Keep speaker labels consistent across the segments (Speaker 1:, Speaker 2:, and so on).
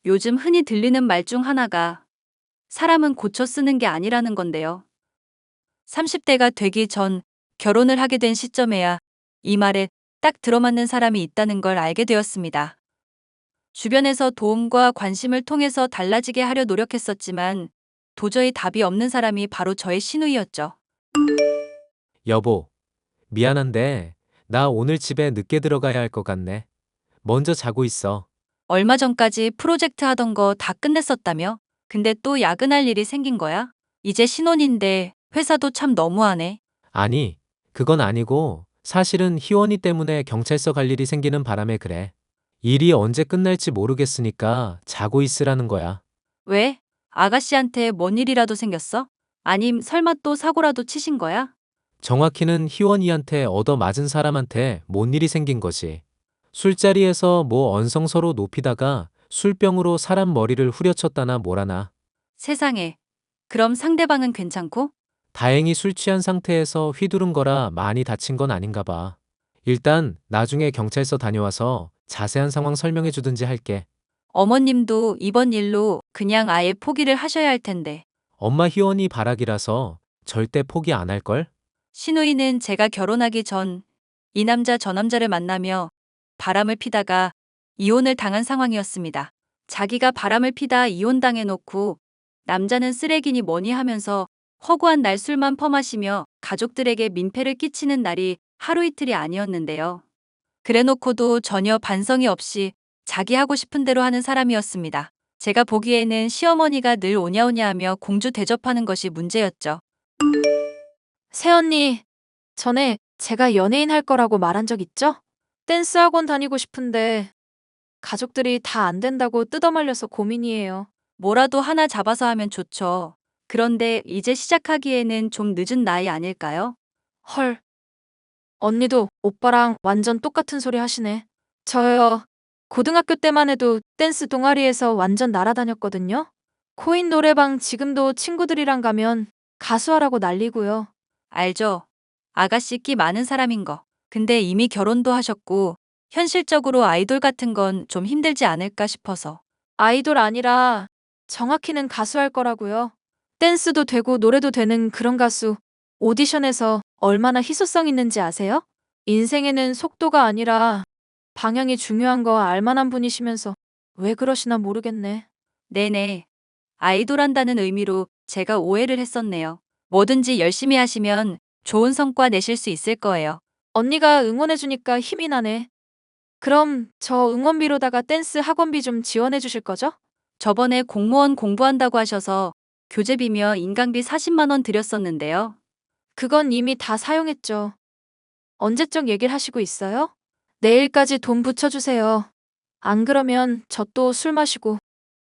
Speaker 1: 요즘 흔히 들리는 말 중 하나가 사람은 고쳐 쓰는 게 아니라는 건데요. 30대가 되기 전 결혼을 하게 된 시점에야 이 말에 딱 들어맞는 사람이 있다는 걸 알게 되었습니다. 주변에서 도움과 관심을 통해서 달라지게 하려 노력했었지만 도저히 답이 없는 사람이 바로 저의 시누이였죠.
Speaker 2: 여보, 미안한데, 나 오늘 집에 늦게 들어가야 할 것 같네. 먼저 자고 있어.
Speaker 1: 얼마 전까지 프로젝트 하던 거 다 끝냈었다며? 근데 또 야근할 일이 생긴 거야? 이제 신혼인데 회사도 참 너무하네.
Speaker 2: 아니, 그건 아니고, 사실은 희원이 때문에 경찰서 갈 일이 생기는 바람에 그래. 일이 언제 끝날지 모르겠으니까 자고 있으라는 거야.
Speaker 1: 왜? 아가씨한테 뭔 일이라도 생겼어? 아님 설마 또 사고라도 치신 거야?
Speaker 2: 정확히는 희원이한테 얻어맞은 사람한테 뭔 일이 생긴 거지. 술자리에서 뭐 언성 서로 높이다가 술병으로 사람 머리를 후려쳤다나 뭐라나.
Speaker 1: 세상에. 그럼 상대방은 괜찮고?
Speaker 2: 다행히 술 취한 상태에서 휘두른 거라 많이 다친 건 아닌가 봐. 일단 나중에 경찰서 다녀와서 자세한 상황 설명해 주든지 할게.
Speaker 1: 어머님도 이번 일로 그냥 아예 포기를 하셔야 할 텐데.
Speaker 2: 엄마 희원이 바라기라서 절대 포기 안 할걸?
Speaker 1: 시누이는 제가 결혼하기 전 이 남자 저 남자를 만나며 바람을 피다가 이혼을 당한 상황이었습니다. 자기가 바람을 피다 이혼당해 놓고 남자는 쓰레기니 뭐니 하면서 허구한 날 술만 퍼마시며 가족들에게 민폐를 끼치는 날이 하루 이틀이 아니었는데요. 그래놓고도 전혀 반성이 없이 자기 하고 싶은 대로 하는 사람이었습니다. 제가 보기에는 시어머니가 늘 오냐오냐 하며 공주 대접하는 것이 문제였죠.
Speaker 3: 새언니, 전에 제가 연예인 할 거라고 말한 적 있죠? 댄스 학원 다니고 싶은데 가족들이 다 안 된다고 뜯어말려서 고민이에요.
Speaker 1: 뭐라도 하나 잡아서 하면 좋죠. 그런데 이제 시작하기에는 좀 늦은 나이 아닐까요?
Speaker 3: 헐, 언니도 오빠랑 완전 똑같은 소리 하시네. 저요, 고등학교 때만 해도 댄스 동아리에서 완전 날아다녔거든요. 코인 노래방 지금도 친구들이랑 가면 가수하라고 난리고요.
Speaker 1: 알죠? 아가씨 끼 많은 사람인 거. 근데 이미 결혼도 하셨고 현실적으로 아이돌 같은 건 좀 힘들지 않을까 싶어서.
Speaker 3: 아이돌 아니라 정확히는 가수 할 거라고요. 댄스도 되고 노래도 되는 그런 가수. 오디션에서 얼마나 희소성 있는지 아세요? 인생에는 속도가 아니라 방향이 중요한 거 알만한 분이시면서 왜 그러시나 모르겠네.
Speaker 1: 네네. 아이돌 한다는 의미로 제가 오해를 했었네요. 뭐든지 열심히 하시면 좋은 성과 내실 수 있을 거예요.
Speaker 3: 언니가 응원해주니까 힘이 나네. 그럼 저 응원비로다가 댄스 학원비 좀 지원해 주실 거죠?
Speaker 1: 저번에 공무원 공부한다고 하셔서 교재비며 인강비 40만 원 드렸었는데요.
Speaker 3: 그건 이미 다 사용했죠. 언제적 얘기를 하시고 있어요? 내일까지 돈 붙여주세요. 안 그러면 저 또 술 마시고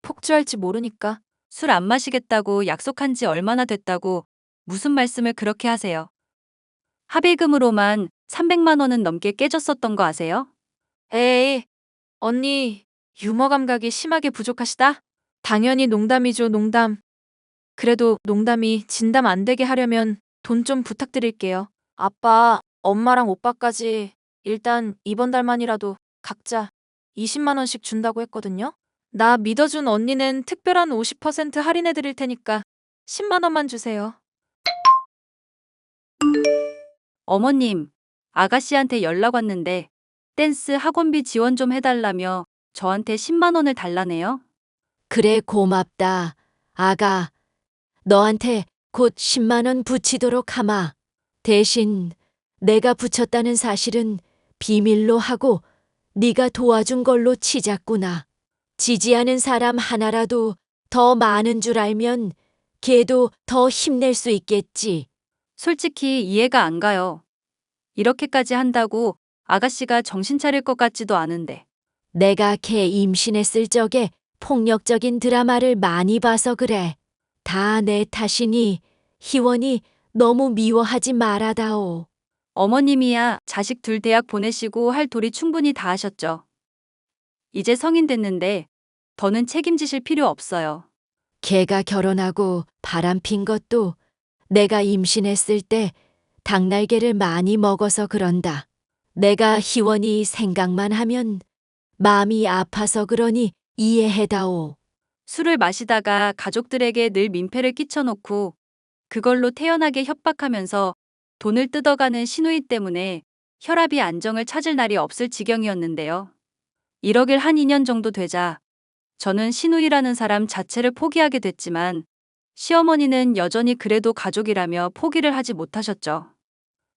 Speaker 3: 폭주할지 모르니까.
Speaker 1: 술 안 마시겠다고 약속한 지 얼마나 됐다고 무슨 말씀을 그렇게 하세요? 합의금으로만 300만 원은 넘게 깨졌었던 거 아세요?
Speaker 3: 에이, 언니, 유머 감각이 심하게 부족하시다? 당연히 농담이죠, 농담. 그래도 농담이 진담 안 되게 하려면 돈 좀 부탁드릴게요. 아빠, 엄마랑 오빠까지 일단 이번 달만이라도 각자 20만 원씩 준다고 했거든요. 나 믿어준 언니는 특별한 50% 할인해 드릴 테니까 10만 원만 주세요.
Speaker 1: 어머님, 아가씨한테 연락 왔는데 댄스 학원비 지원 좀 해달라며 저한테 10만 원을 달라네요.
Speaker 4: 그래, 고맙다. 아가, 너한테 곧 10만 원 붙이도록 하마. 대신 내가 붙였다는 사실은 비밀로 하고 네가 도와준 걸로 치자꾸나. 지지하는 사람 하나라도 더 많은 줄 알면 걔도 더 힘낼 수 있겠지.
Speaker 1: 솔직히 이해가 안 가요. 이렇게까지 한다고 아가씨가 정신 차릴 것 같지도 않은데.
Speaker 4: 내가 걔 임신했을 적에 폭력적인 드라마를 많이 봐서 그래. 다 내 탓이니 희원이 너무 미워하지 말아다오.
Speaker 1: 어머님이야 자식 둘 대학 보내시고 할 도리 충분히 다 하셨죠. 이제 성인 됐는데 더는 책임지실 필요 없어요.
Speaker 4: 걔가 결혼하고 바람핀 것도 내가 임신했을 때 닭날개를 많이 먹어서 그런다. 내가 희원이 생각만 하면 마음이 아파서 그러니 이해해다오.
Speaker 1: 술을 마시다가 가족들에게 늘 민폐를 끼쳐놓고 그걸로 태연하게 협박하면서 돈을 뜯어가는 시누이 때문에 혈압이 안정을 찾을 날이 없을 지경이었는데요. 1억일 한 2년 정도 되자 저는 시누이라는 사람 자체를 포기하게 됐지만 시어머니는 여전히 그래도 가족이라며 포기를 하지 못하셨죠.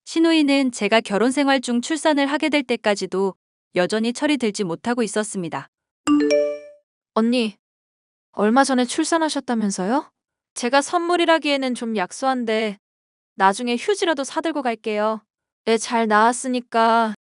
Speaker 1: 시누이는 제가 결혼 생활 중 출산을 하게 될 때까지도 여전히 철이 들지 못하고 있었습니다.
Speaker 3: 언니, 얼마 전에 출산하셨다면서요? 제가 선물이라기에는 좀 약소한데 나중에 휴지라도 사들고 갈게요. 애 잘 낳았으니까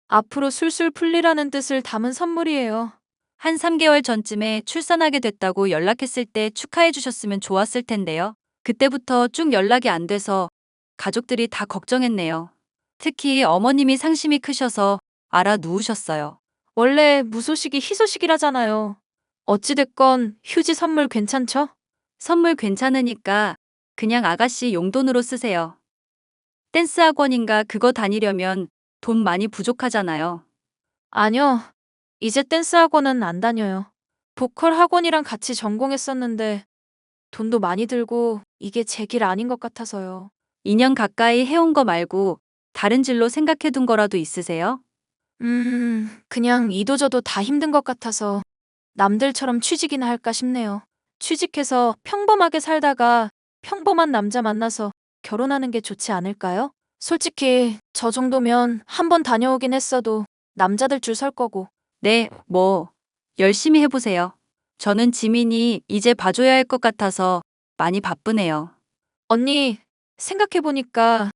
Speaker 3: 앞으로 술술 풀리라는 뜻을 담은 선물이에요.
Speaker 1: 한 3개월 전쯤에 출산하게 됐다고 연락했을 때 축하해 주셨으면 좋았을 텐데요. 그때부터 쭉 연락이 안 돼서 가족들이 다 걱정했네요. 특히 어머님이 상심이 크셔서 알아 누우셨어요.
Speaker 3: 원래 무소식이 희소식이라잖아요. 어찌됐건 휴지 선물 괜찮죠?
Speaker 1: 선물 괜찮으니까 그냥 아가씨 용돈으로 쓰세요. 댄스 학원인가 그거 다니려면 돈 많이 부족하잖아요.
Speaker 3: 아니요. 이제 댄스 학원은 안 다녀요. 보컬 학원이랑 같이 전공했었는데 돈도 많이 들고 이게 제 길 아닌 것 같아서요.
Speaker 1: 2년 가까이 해온 거 말고 다른 진로 생각해 둔 거라도 있으세요?
Speaker 3: 그냥 이도저도 다 힘든 것 같아서 남들처럼 취직이나 할까 싶네요. 취직해서 평범하게 살다가 평범한 남자 만나서 결혼하는 게 좋지 않을까요? 솔직히 저 정도면 한 번 다녀오긴 했어도 남자들 줄 설 거고.
Speaker 1: 네, 열심히 해보세요. 저는 지민이 이제 봐줘야 할 것 같아서 많이 바쁘네요.
Speaker 3: 언니, 생각해보니까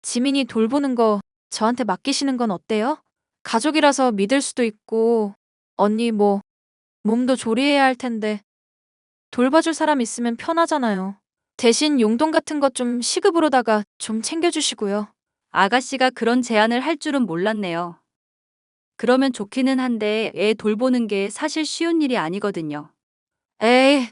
Speaker 3: 지민이 돌보는 거 저한테 맡기시는 건 어때요? 가족이라서 믿을 수도 있고, 언니 몸도 조리해야 할 텐데, 돌봐줄 사람 있으면 편하잖아요. 대신 용돈 같은 것 좀 시급으로다가 좀 챙겨주시고요.
Speaker 1: 아가씨가 그런 제안을 할 줄은 몰랐네요. 그러면 좋기는 한데 애 돌보는 게 사실 쉬운 일이 아니거든요.
Speaker 3: 에이,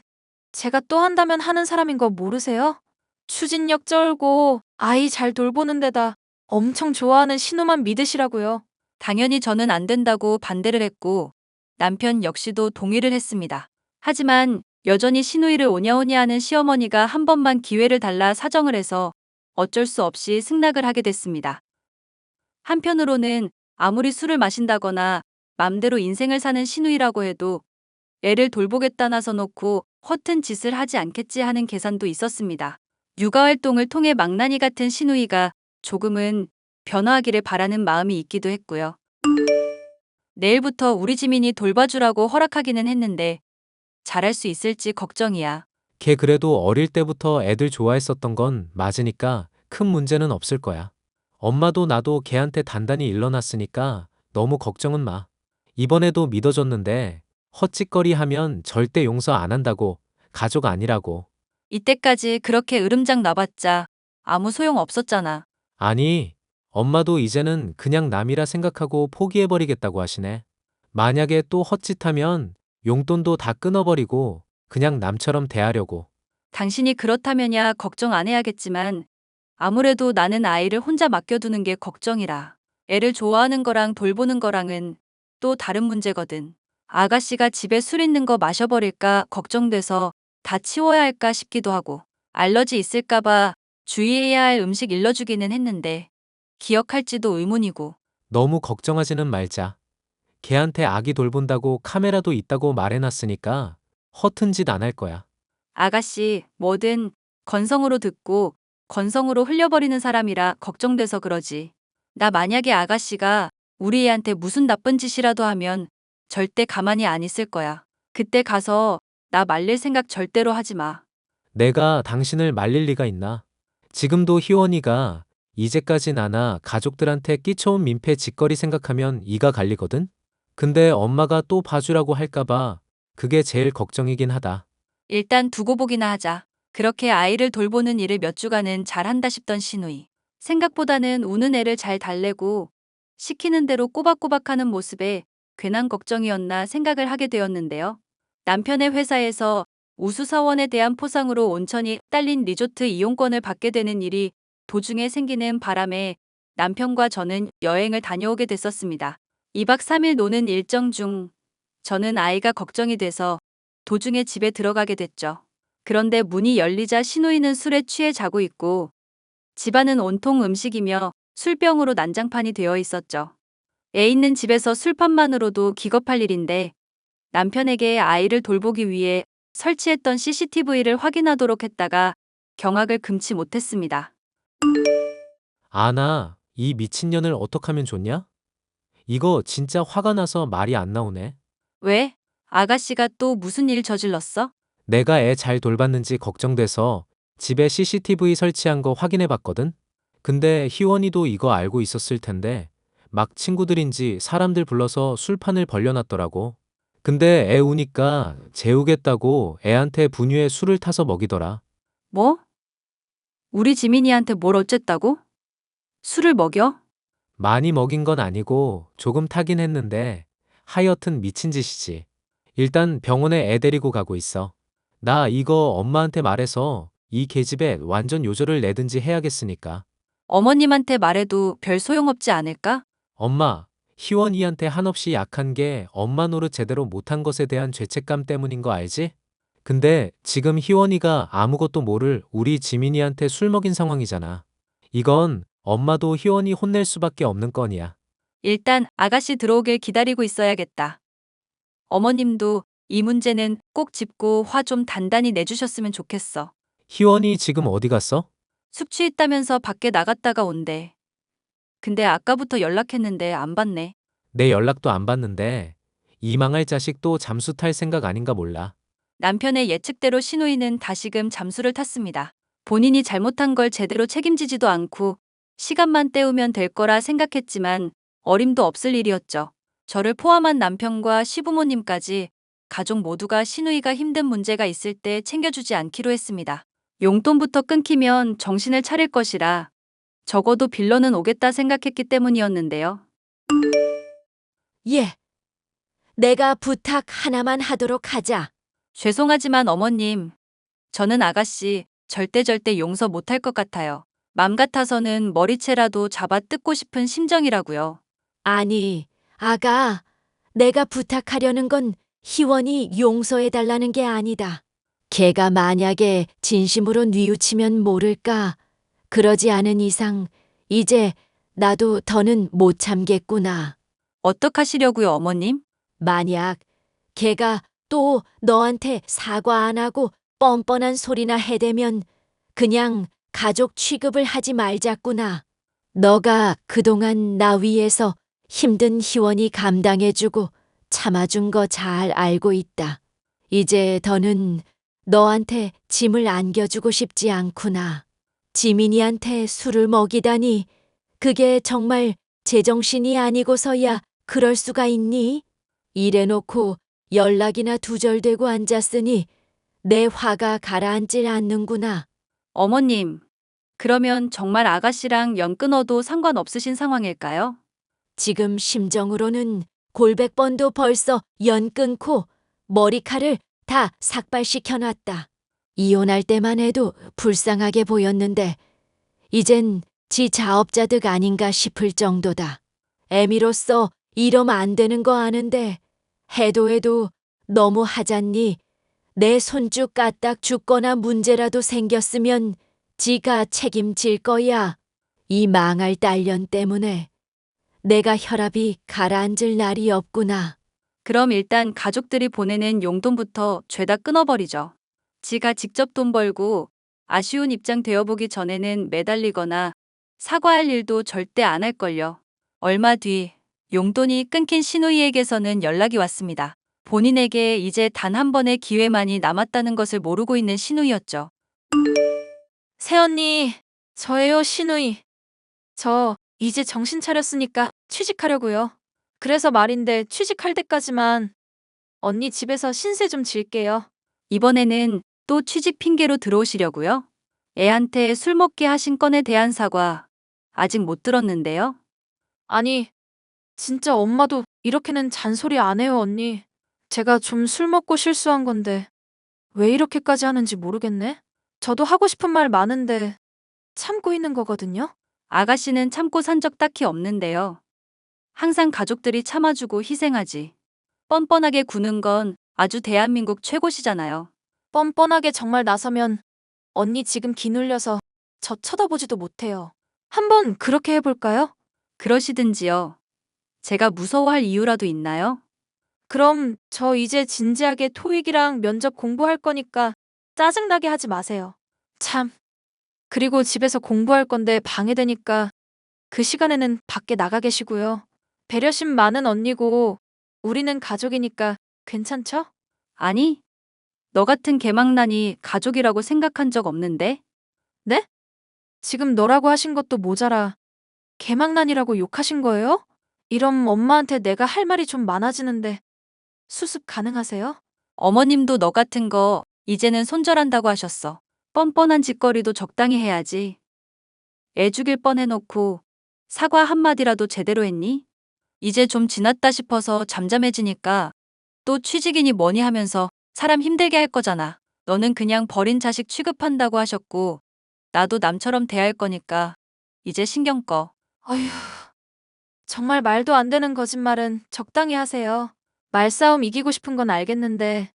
Speaker 3: 제가 또 한다면 하는 사람인 거 모르세요? 추진력 쩔고 아이 잘 돌보는 데다 엄청 좋아하는 신우만 믿으시라고요.
Speaker 1: 당연히 저는 안 된다고 반대를 했고 남편 역시도 동의를 했습니다. 하지만 여전히 시누이를 오냐오냐 하는 시어머니가 한 번만 기회를 달라 사정을 해서 어쩔 수 없이 승낙을 하게 됐습니다. 한편으로는 아무리 술을 마신다거나 맘대로 인생을 사는 시누이라고 해도 애를 돌보겠다 나서 놓고 허튼 짓을 하지 않겠지 하는 계산도 있었습니다. 육아활동을 통해 망나니 같은 시누이가 조금은 변화하기를 바라는 마음이 있기도 했고요. 내일부터 우리 지민이 돌봐주라고 허락하기는 했는데 잘할 수 있을지 걱정이야.
Speaker 2: 걔 그래도 어릴 때부터 애들 좋아했었던 건 맞으니까 큰 문제는 없을 거야. 엄마도 나도 걔한테 단단히 일러놨으니까 너무 걱정은 마. 이번에도 믿어줬는데 헛짓거리 하면 절대 용서 안 한다고. 가족 아니라고.
Speaker 1: 이때까지 그렇게 으름장 놔봤자 아무 소용 없었잖아.
Speaker 2: 아니, 엄마도 이제는 그냥 남이라 생각하고 포기해버리겠다고 하시네. 만약에 또 헛짓하면 용돈도 다 끊어버리고 그냥 남처럼 대하려고.
Speaker 1: 당신이 그렇다면야 걱정 안 해야겠지만 아무래도 나는 아이를 혼자 맡겨두는 게 걱정이라. 애를 좋아하는 거랑 돌보는 거랑은 또 다른 문제거든. 아가씨가 집에 술 있는 거 마셔버릴까 걱정돼서 다 치워야 할까 싶기도 하고 알러지 있을까봐 주의해야 할 음식 일러주기는 했는데 기억할지도 의문이고.
Speaker 2: 너무 걱정하지는 말자. 걔한테 아기 돌본다고 카메라도 있다고 말해놨으니까 허튼 짓 안 할 거야.
Speaker 1: 아가씨 뭐든 건성으로 듣고 건성으로 흘려버리는 사람이라 걱정돼서 그러지. 나 만약에 아가씨가 우리 애한테 무슨 나쁜 짓이라도 하면 절대 가만히 안 있을 거야. 그때 가서 나 말릴 생각 절대로 하지 마.
Speaker 2: 내가 당신을 말릴 리가 있나? 지금도 희원이가 이제까지 나나 가족들한테 끼쳐온 민폐 짓거리 생각하면 이가 갈리거든? 근데 엄마가 또 봐주라고 할까봐 그게 제일 걱정이긴 하다.
Speaker 1: 일단 두고 보기나 하자. 그렇게 아이를 돌보는 일을 몇 주간은 잘한다 싶던 시누이. 생각보다는 우는 애를 잘 달래고 시키는 대로 꼬박꼬박하는 모습에 괜한 걱정이었나 생각을 하게 되었는데요. 남편의 회사에서 우수사원에 대한 포상으로 온천이 딸린 리조트 이용권을 받게 되는 일이 도중에 생기는 바람에 남편과 저는 여행을 다녀오게 됐었습니다. 2박 3일 노는 일정 중 저는 아이가 걱정이 돼서 도중에 집에 들어가게 됐죠. 그런데 문이 열리자 시누이는 술에 취해 자고 있고 집안은 온통 음식이며 술병으로 난장판이 되어 있었죠. 애 있는 집에서 술판만으로도 기겁할 일인데 남편에게 아이를 돌보기 위해 설치했던 CCTV를 확인하도록 했다가 경악을 금치 못했습니다.
Speaker 2: 아나, 이 미친년을 어떡하면 좋냐? 이거 진짜 화가 나서 말이 안 나오네.
Speaker 1: 왜? 아가씨가 또 무슨 일 저질렀어?
Speaker 2: 내가 애 잘 돌봤는지 걱정돼서 집에 CCTV 설치한 거 확인해 봤거든? 근데 희원이도 이거 알고 있었을 텐데 막 친구들인지 사람들 불러서 술판을 벌려놨더라고. 근데 애 우니까 재우겠다고 애한테 분유에 술을 타서 먹이더라.
Speaker 1: 뭐? 우리 지민이한테 뭘 어쨌다고? 술을 먹여?
Speaker 2: 많이 먹인 건 아니고 조금 타긴 했는데 하여튼 미친 짓이지. 일단 병원에 애 데리고 가고 있어. 나 이거 엄마한테 말해서 이 계집애 완전 요절을 내든지 해야겠으니까.
Speaker 1: 어머님한테 말해도 별 소용없지 않을까?
Speaker 2: 엄마, 희원이한테 한없이 약한 게 엄마 노릇 제대로 못한 것에 대한 죄책감 때문인 거 알지? 근데 지금 희원이가 아무것도 모를 우리 지민이한테 술 먹인 상황이잖아. 이건 엄마도 희원이 혼낼 수밖에 없는 건이야.
Speaker 1: 일단 아가씨 들어오길 기다리고 있어야겠다. 어머님도 이 문제는 꼭 짚고 화 좀 단단히 내주셨으면 좋겠어.
Speaker 2: 희원이 지금 어디 갔어?
Speaker 1: 숙취했다면서 밖에 나갔다가 온대. 근데 아까부터 연락했는데 안 받네.
Speaker 2: 내 연락도 안 받는데 이 망할 자식 또 잠수 탈 생각 아닌가 몰라.
Speaker 1: 남편의 예측대로 시누이는 다시금 잠수를 탔습니다. 본인이 잘못한 걸 제대로 책임지지도 않고 시간만 때우면 될 거라 생각했지만 어림도 없을 일이었죠. 저를 포함한 남편과 시부모님까지 가족 모두가 시누이가 힘든 문제가 있을 때 챙겨주지 않기로 했습니다. 용돈부터 끊기면 정신을 차릴 것이라 적어도 빌러는 오겠다 생각했기 때문이었는데요.
Speaker 4: 예. 내가 부탁 하나만 하도록 하자.
Speaker 1: 죄송하지만 어머님, 저는 아가씨 절대 용서 못할 것 같아요. 맘 같아서는 머리채라도 잡아 뜯고 싶은 심정이라고요.
Speaker 4: 아니, 아가, 내가 부탁하려는 건 희원이 용서해달라는 게 아니다. 걔가 만약에 진심으로 뉘우치면 모를까. 그러지 않은 이상 이제 나도 더는 못 참겠구나.
Speaker 1: 어떡하시려고요, 어머님?
Speaker 4: 만약 걔가 또 너한테 사과 안 하고 뻔뻔한 소리나 해대면 그냥 가족 취급을 하지 말자꾸나. 너가 그동안 나 위해서 힘든 희원이 감당해주고 참아준 거 잘 알고 있다. 이제 더는 너한테 짐을 안겨주고 싶지 않구나. 지민이한테 술을 먹이다니 그게 정말 제정신이 아니고서야 그럴 수가 있니? 이래놓고 연락이나 두절되고 앉았으니 내 화가 가라앉질 않는구나.
Speaker 1: 어머님, 그러면 정말 아가씨랑 연 끊어도 상관없으신 상황일까요?
Speaker 4: 지금 심정으로는 골백번도 벌써 연 끊고 머리칼을 다 삭발시켜놨다. 이혼할 때만 해도 불쌍하게 보였는데 이젠 지 자업자득 아닌가 싶을 정도다. 애미로서 이러면 안 되는 거 아는데 해도 너무 하잖니. 내 손주 까딱 죽거나 문제라도 생겼으면 지가 책임질 거야. 이 망할 딸년 때문에 내가 혈압이 가라앉을 날이 없구나.
Speaker 1: 그럼 일단 가족들이 보내는 용돈부터 죄다 끊어버리죠. 지가 직접 돈 벌고 아쉬운 입장 되어보기 전에는 매달리거나 사과할 일도 절대 안 할걸요. 얼마 뒤 용돈이 끊긴 시누이에게서는 연락이 왔습니다. 본인에게 이제 단 한 번의 기회만이 남았다는 것을 모르고 있는 시누이였죠.
Speaker 3: 새언니, 저예요, 시누이. 저 이제 정신 차렸으니까 취직하려고요. 그래서 말인데 취직할 때까지만 언니 집에서 신세 좀 질게요.
Speaker 1: 이번에는 또 취직 핑계로 들어오시려고요? 애한테 술 먹게 하신 건에 대한 사과 아직 못 들었는데요.
Speaker 3: 아니, 진짜 엄마도 이렇게는 잔소리 안 해요, 언니. 제가 좀 술 먹고 실수한 건데 왜 이렇게까지 하는지 모르겠네. 저도 하고 싶은 말 많은데 참고 있는 거거든요.
Speaker 1: 아가씨는 참고 산 적 딱히 없는데요. 항상 가족들이 참아주고 희생하지. 뻔뻔하게 구는 건 아주 대한민국 최고시잖아요.
Speaker 3: 뻔뻔하게 정말 나서면 언니 지금 기눌려서 저 쳐다보지도 못해요. 한번 그렇게 해볼까요?
Speaker 1: 그러시든지요. 제가 무서워할 이유라도 있나요?
Speaker 3: 그럼 저 이제 진지하게 토익이랑 면접 공부할 거니까 짜증나게 하지 마세요. 참. 그리고 집에서 공부할 건데 방해되니까 그 시간에는 밖에 나가 계시고요. 배려심 많은 언니고 우리는 가족이니까 괜찮죠?
Speaker 1: 아니, 너 같은 개망난이 가족이라고 생각한 적 없는데?
Speaker 3: 네? 지금 너라고 하신 것도 모자라 개망난이라고 욕하신 거예요? 이럼 엄마한테 내가 할 말이 좀 많아지는데 수습 가능하세요?
Speaker 1: 어머님도 너 같은 거 이제는 손절한다고 하셨어. 뻔뻔한 짓거리도 적당히 해야지. 애 죽일 뻔해놓고 사과 한마디라도 제대로 했니? 이제 좀 지났다 싶어서 잠잠해지니까 또 취직이니 뭐니 하면서 사람 힘들게 할 거잖아. 너는 그냥 버린 자식 취급한다고 하셨고 나도 남처럼 대할 거니까 이제 신경 꺼.
Speaker 3: 어휴, 정말 말도 안 되는 거짓말은 적당히 하세요. 말싸움 이기고 싶은 건 알겠는데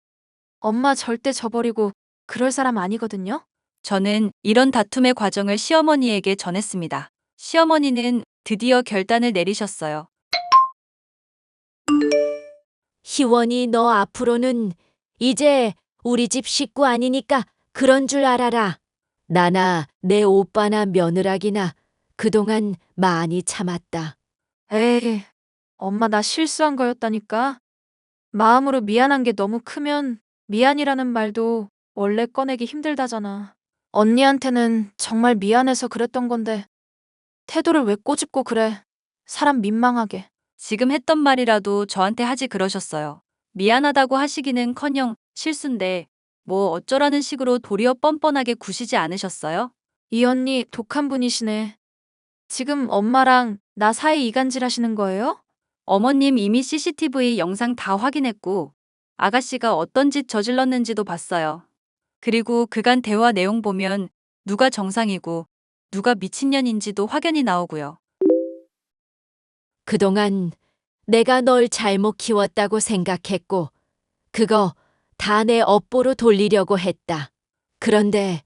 Speaker 3: 엄마 절대 저버리고 그럴 사람 아니거든요?
Speaker 1: 저는 이런 다툼의 과정을 시어머니에게 전했습니다. 시어머니는 드디어 결단을 내리셨어요.
Speaker 4: 희원이 너 앞으로는 이제 우리 집 식구 아니니까 그런 줄 알아라. 나나 내 오빠나 며느라기나 그동안 많이 참았다.
Speaker 3: 에이, 엄마 나 실수한 거였다니까. 마음으로 미안한 게 너무 크면 미안이라는 말도 원래 꺼내기 힘들다잖아. 언니한테는 정말 미안해서 그랬던 건데 태도를 왜 꼬집고 그래. 사람 민망하게.
Speaker 1: 지금 했던 말이라도 저한테 하지 그러셨어요. 미안하다고 하시기는커녕 실수인데 뭐 어쩌라는 식으로 도리어 뻔뻔하게 구시지 않으셨어요?
Speaker 3: 이 언니 독한 분이시네. 지금 엄마랑 나 사이 이간질 하시는 거예요?
Speaker 1: 어머님 이미 CCTV 영상 다 확인했고 아가씨가 어떤 짓 저질렀는지도 봤어요. 그리고 그간 대화 내용 보면 누가 정상이고 누가 미친년인지도 확연히 나오고요.
Speaker 4: 그동안 내가 널 잘못 키웠다고 생각했고 그거 다 내 업보로 돌리려고 했다. 그런데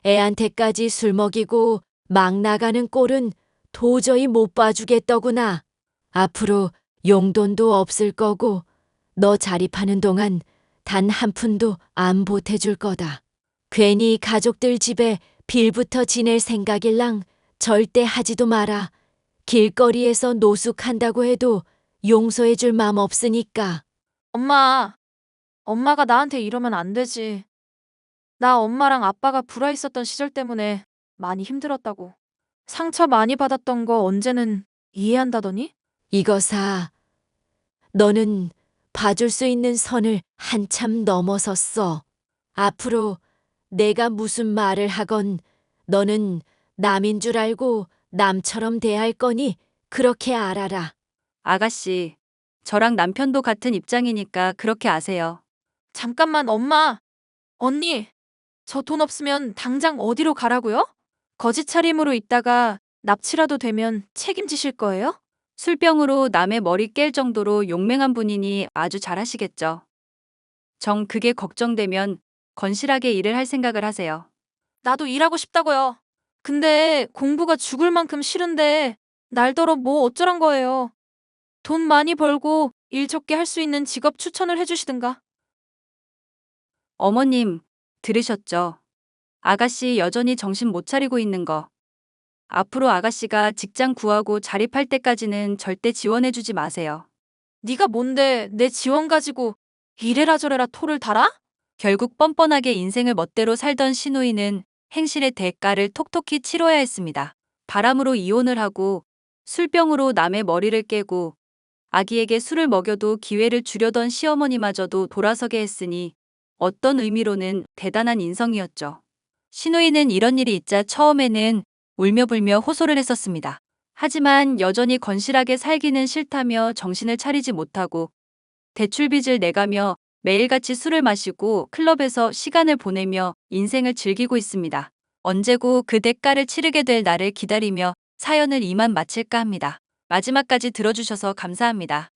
Speaker 4: 애한테까지 술 먹이고 막 나가는 꼴은 도저히 못 봐주겠더구나. 앞으로 용돈도 없을 거고 너 자립하는 동안 단 한 푼도 안 보태줄 거다. 괜히 가족들 집에 빌부터 지낼 생각일랑 절대 하지도 마라. 길거리에서 노숙한다고 해도 용서해줄 맘 없으니까.
Speaker 3: 엄마가 나한테 이러면 안 되지. 나 엄마랑 아빠가 불화 있었던 시절 때문에 많이 힘들었다고. 상처 많이 받았던 거 언제는 이해한다더니?
Speaker 4: 이거사, 너는 봐줄 수 있는 선을 한참 넘어섰어. 앞으로 내가 무슨 말을 하건 너는 남인 줄 알고 남처럼 대할 거니 그렇게 알아라.
Speaker 1: 아가씨, 저랑 남편도 같은 입장이니까 그렇게 아세요.
Speaker 3: 잠깐만 엄마, 언니, 저 돈 없으면 당장 어디로 가라고요? 거짓 차림으로 있다가 납치라도 되면 책임지실 거예요?
Speaker 1: 술병으로 남의 머리 깰 정도로 용맹한 분이니 아주 잘하시겠죠. 정 그게 걱정되면 건실하게 일을 할 생각을 하세요.
Speaker 3: 나도 일하고 싶다고요. 근데 공부가 죽을 만큼 싫은데 날더러 뭐 어쩌란 거예요. 돈 많이 벌고 일 적게 할 수 있는 직업 추천을 해주시든가.
Speaker 1: 어머님, 들으셨죠? 아가씨 여전히 정신 못 차리고 있는 거. 앞으로 아가씨가 직장 구하고 자립할 때까지는 절대 지원해주지 마세요.
Speaker 3: 네가 뭔데 내 지원 가지고 이래라 저래라 토를 달아?
Speaker 1: 결국 뻔뻔하게 인생을 멋대로 살던 신우이는 행실의 대가를 톡톡히 치러야 했습니다. 바람으로 이혼을 하고 술병으로 남의 머리를 깨고 아기에게 술을 먹여도 기회를 주려던 시어머니마저도 돌아서게 했으니 어떤 의미로는 대단한 인성이었죠. 신우이는 이런 일이 있자 처음에는 울며불며 호소를 했었습니다. 하지만 여전히 건실하게 살기는 싫다며 정신을 차리지 못하고 대출빚을 내가며 매일같이 술을 마시고 클럽에서 시간을 보내며 인생을 즐기고 있습니다. 언제고 그 대가를 치르게 될 날을 기다리며 사연을 이만 마칠까 합니다. 마지막까지 들어주셔서 감사합니다.